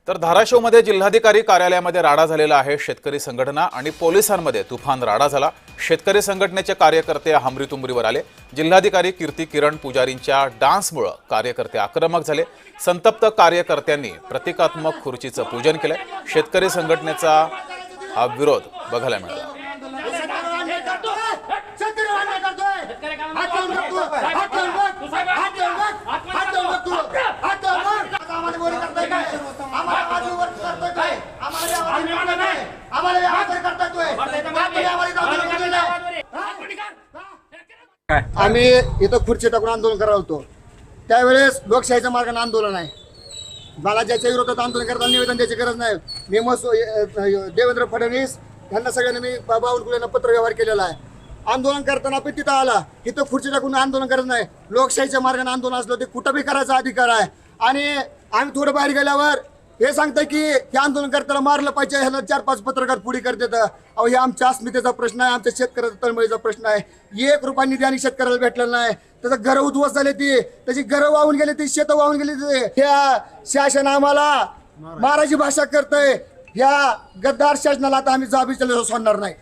तर धाराशिवमध्ये जिल्हाधिकारी कार्यालयामध्ये राडा झालेला आहे। शेतकरी संघटना आणि पोलिसांमध्ये तुफान राडा झाला। शेतकरी संघटनेचे कार्यकर्ते हमरीतुमरीवर आले। जिल्हाधिकारी कीर्ती किरण पुजारींच्या डान्समुळे कार्यकर्ते आक्रमक झाले। संतप्त कार्यकर्त्यांनी प्रतिकात्मक खुर्चीचं पूजन केलं। शेतकरी संघटनेचा हा विरोध बघायला मिळाला। आम्ही इथं खुर्ची टाकून आंदोलन करत होतो त्यावेळेस लोकशाहीच्या मार्गाने आंदोलन आहे। मला ज्याच्या विरोधात आंदोलन करताना निवेदन द्यायची गरज नाही। मी देवेंद्र फडणवीस यांना सगळ्यांनी मी बावनकुळेंना पत्र व्यवहार केलेला आहे। आंदोलन करताना आपण तिथं आला, इथं खुर्ची टाकून आंदोलन करत नाही। लोकशाहीच्या मार्गाने आंदोलन असलं ते कुठं बी करायचा अधिकार आहे। आणि आम्ही थोडं बाहेर गेल्यावर हे सांगतं की हे आंदोलन करताना मारलं पाहिजे, ह्याला 4-5 पत्रकार पुढे करतात। अहो, हे आमच्या अस्मितेचा प्रश्न आहे, आमच्या शेतकऱ्याचा तळमळीचा प्रश्न आहे। 1 रुपया निधी आणि शेतकऱ्याला भेटलेला नाही। त्याचं घरं उद्ध्वस्त झाले, ती त्याची घरं वाहून गेले, ती शेतं वाहून गेली। ह्या शासन आम्हाला मारायची भाषा करतंय। ह्या गद्दार शासनाला आता आम्ही जाबी सोडणार नाही।